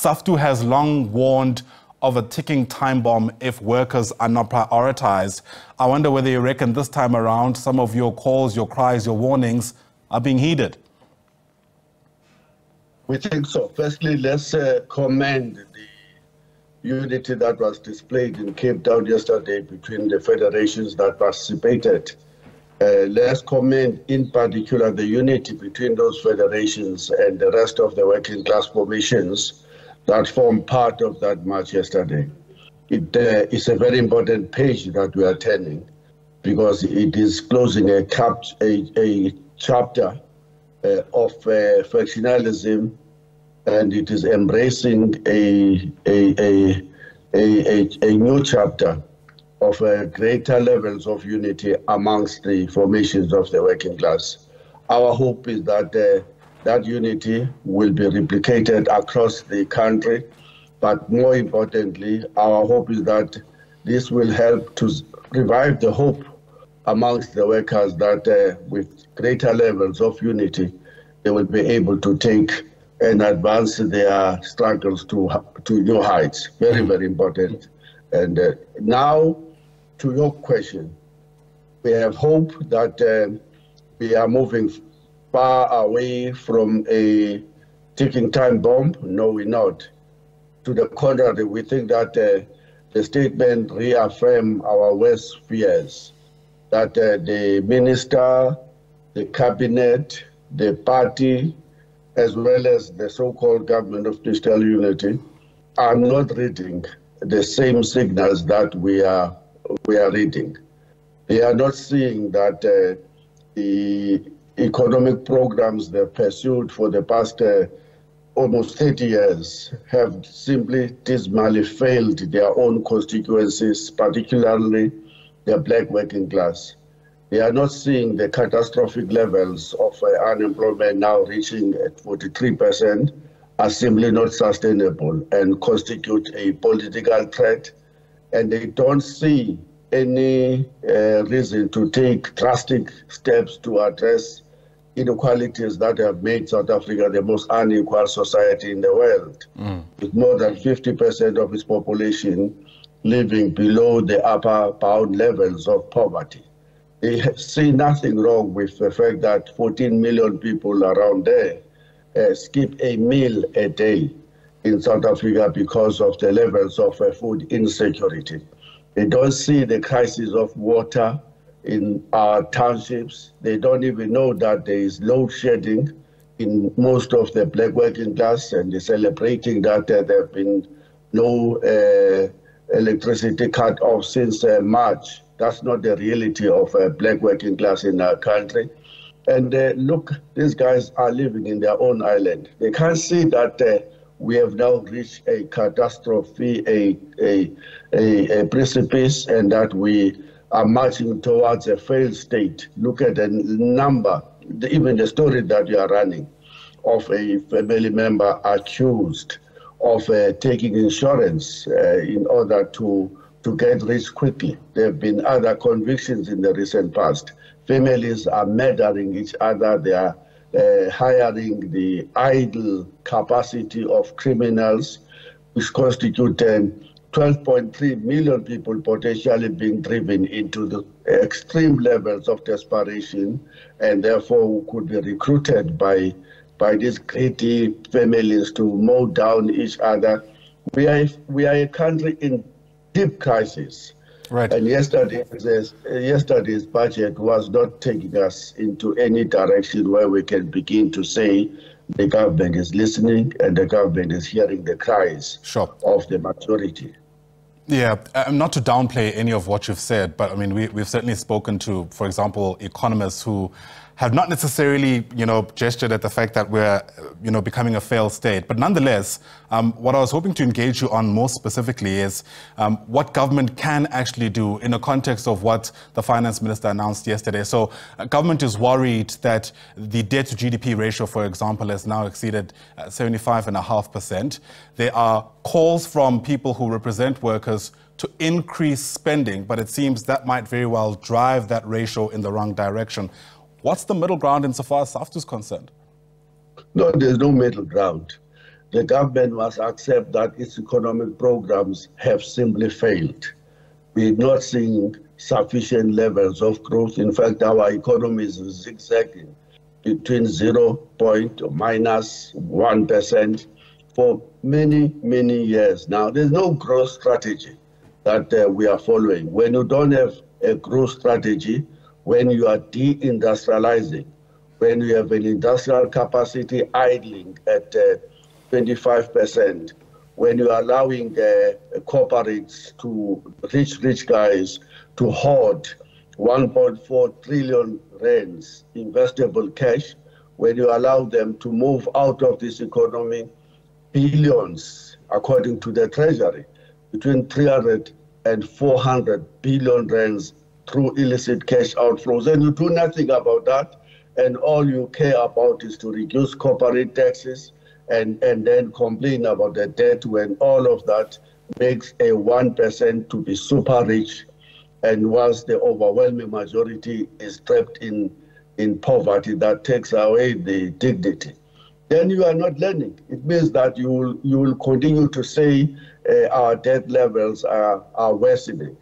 SAFTU has long warned of a ticking time bomb if workers are not prioritized. I wonder whether you reckon this time around some of your calls, your cries, your warnings are being heeded. We think so. Firstly, let's commend the unity that was displayed in Cape Town yesterday between the federations that participated. Let's commend in particular the unity between those federations and the rest of the working class formations that formed part of that march yesterday. It is a very important page that we are turning because it is closing a chapter of factionalism, and it is embracing a new chapter of greater levels of unity amongst the formations of the working class. Our hope is that that unity will be replicated across the country, but more importantly, our hope is that this will help to revive the hope amongst the workers that with greater levels of unity, they will be able to take and advance their struggles to new heights. Very, very important. And now, to your question, we have hope that we are moving far away from a ticking time bomb. No, we're not. To the contrary, we think that the statement reaffirms our worst fears, that the minister, the cabinet, the party, as well as the so-called government of digital unity, are not reading the same signals that we are reading. They are not seeing that the economic programs they've pursued for the past almost 30 years have simply dismally failed their own constituencies, particularly the black working class. They are not seeing the catastrophic levels of unemployment now reaching at 43% are simply not sustainable and constitute a political threat. And they don't see any reason to take drastic steps to address inequalities that have made South Africa the most unequal society in the world, with more than 50% of its population living below the upper bound levels of poverty. They see nothing wrong with the fact that 14 million people around there skip a meal a day in South Africa because of the levels of food insecurity. They don't see the crisis of water in our townships. They don't even know that there is load shedding in most of the black working class, and they're celebrating that there have been no electricity cut off since March. That's not the reality of black working class in our country. And look, these guys are living in their own island. They can't see that we have now reached a catastrophe, a precipice, and that we are marching towards a failed state. Look at the number, even the story that you are running, of a family member accused of taking insurance in order to get rich quickly. There have been other convictions in the recent past. Families are murdering each other. They are hiring the idle capacity of criminals, which constitute 12.3 million people potentially being driven into the extreme levels of desperation, and therefore could be recruited by these greedy families to mow down each other. We are a country in deep crisis. Right. And yesterday's budget was not taking us into any direction where we can begin to say the government is listening and the government is hearing the cries of the majority. Yeah, not to downplay any of what you've said, but I mean, we've certainly spoken to, for example, economists who have not necessarily, gestured at the fact that we're, becoming a failed state. But nonetheless, what I was hoping to engage you on more specifically is what government can actually do in the context of what the finance minister announced yesterday. So government is worried that the debt to GDP ratio, for example, has now exceeded 75.5%. There are calls from people who represent workers to increase spending, but it seems that might very well drive that ratio in the wrong direction. What's the middle ground insofar as SAFTU is concerned? No, there's no middle ground. the government must accept that its economic programs have simply failed. We're not seeing sufficient levels of growth. In fact, our economy is zigzagging between 0.1% for many, many years now. There's no growth strategy that we are following. When you don't have a growth strategy, when you are deindustrializing, when you have an industrial capacity idling at 25%, when you are allowing corporates to rich guys to hoard 1.4 trillion rands investable cash, when you allow them to move out of this economy billions, according to the Treasury, between 300 and 400 billion rands through illicit cash outflows, and you do nothing about that, and all you care about is to reduce corporate taxes and then complain about the debt, when all of that makes a 1% to be super rich, and whilst the overwhelming majority is trapped in poverty that takes away the dignity. Then you are not learning. It means that you will continue to say our debt levels are worsening,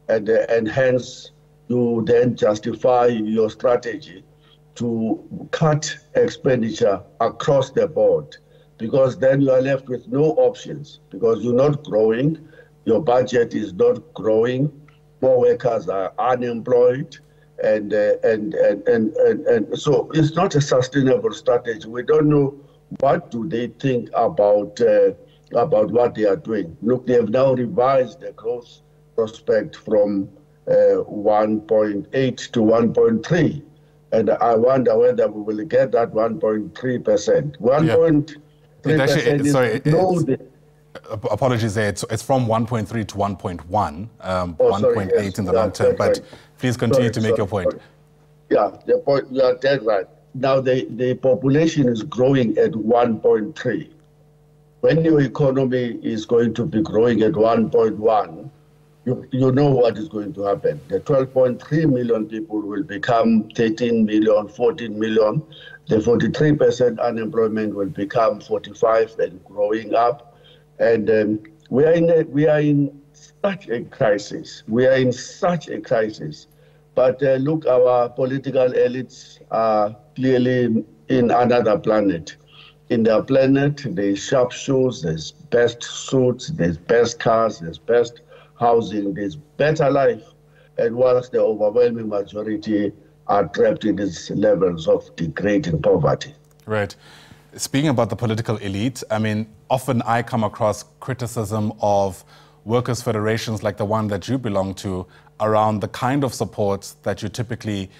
and hence you then justify your strategy to cut expenditure across the board, because then you are left with no options, because you're not growing, your budget is not growing, more workers are unemployed, and so it's not a sustainable strategy. We don't know what do they think about what they are doing. Look, they have now revised the growth prospect from 1.8 to 1.3. And I wonder whether we will get that 1.3%. 1.3% sorry, apologies there. It's from 1.3 to 1.1, 1.8 yes, in the long term. But please continue to make your point. Yeah, the point, you are dead right. Now the population is growing at 1.3. When your economy is going to be growing at 1.1, you know what is going to happen. The 12.3 million people will become 13 million, 14 million. The 43% unemployment will become 45 and growing up. And we are in such a crisis. We are in such a crisis. But look, our political elites are clearly in another planet. In their planet, there's sharp shoes, there's best suits, there's best cars, there's best housing, there's better life, and whilst the overwhelming majority are trapped in these levels of degrading poverty. Right. Speaking about the political elite, I mean, often I come across criticism of workers' federations like the one that you belong to around the kind of support that you typically,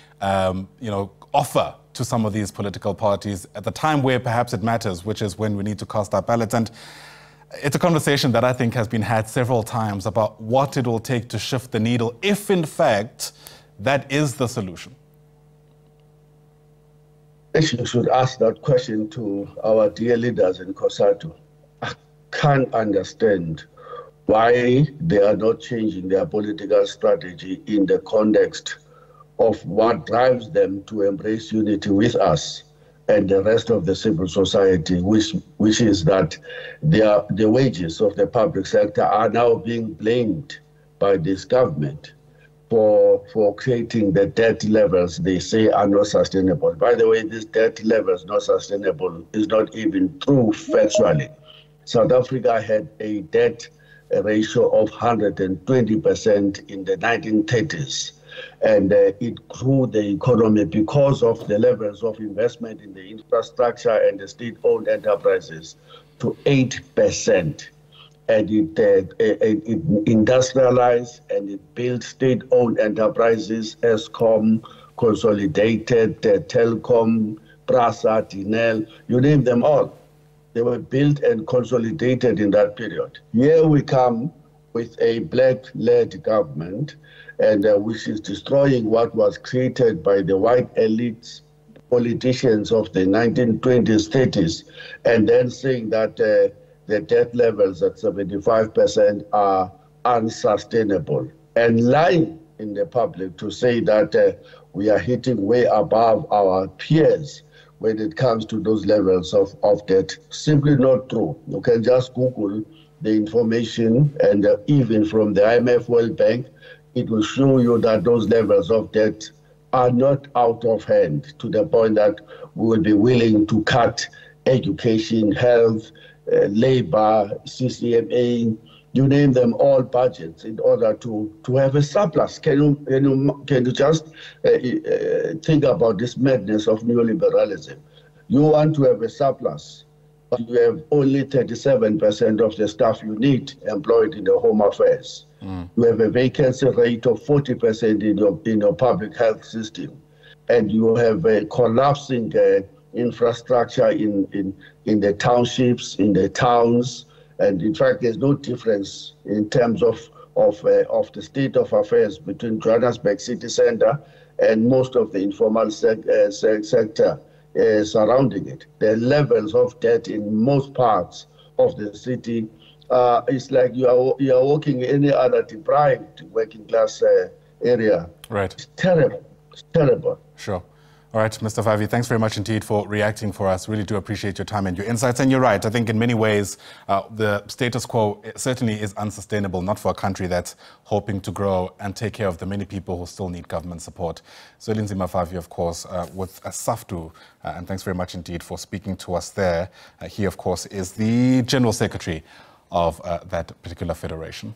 offer to some of these political parties at the time where perhaps it matters, which is when we need to cast our ballots. And it's a conversation that I think has been had several times about what it will take to shift the needle, if in fact that is the solution. You should ask that question to our dear leaders in COSATU. I can't understand why they are not changing their political strategy in the context of what drives them to embrace unity with us and the rest of the civil society, which is that the wages of the public sector are now being blamed by this government for creating the debt levels they say are not sustainable. By the way, this debt levels not sustainable is not even true factually. South Africa had a debt ratio of 120% in the 1930s. And it grew the economy because of the levels of investment in the infrastructure and the state-owned enterprises to 8%. And it industrialized and it built state-owned enterprises, Eskom, Consolidated, Telkom, Prasa, Dinel, you name them all. They were built and consolidated in that period. Here we come with a black-led government, and which is destroying what was created by the white elites, politicians of the 1920s, 30s, and then saying that the debt levels at 75% are unsustainable, and lying in the public to say that we are hitting way above our peers when it comes to those levels of debt. Simply not true. You can just Google the information, and even from the IMF World Bank, it will show you that those levels of debt are not out of hand to the point that we will be willing to cut education, health, labor, CCMA, you name them all budgets in order to have a surplus. Can you just think about this madness of neoliberalism? You want to have a surplus, but you have only 37% of the staff you need employed in the Home Affairs. You have a vacancy rate of 40% in your public health system, and you have a collapsing infrastructure in the townships, in the towns, and in fact, there's no difference in terms of the state of affairs between Johannesburg city centre and most of the informal sector surrounding it. The levels of debt in most parts of the city, it's like you are walking in any other deprived working class area. Right. It's terrible. It's terrible. Sure. All right, Mr. Vavi, thanks very much indeed for reacting for us. Really do appreciate your time and your insights. And you're right. I think in many ways, the status quo certainly is unsustainable, not for a country that's hoping to grow and take care of the many people who still need government support. Zwelinzima Vavi, of course, with SAFTU. And thanks very much indeed for speaking to us there. He, of course, is the General Secretary of that particular federation.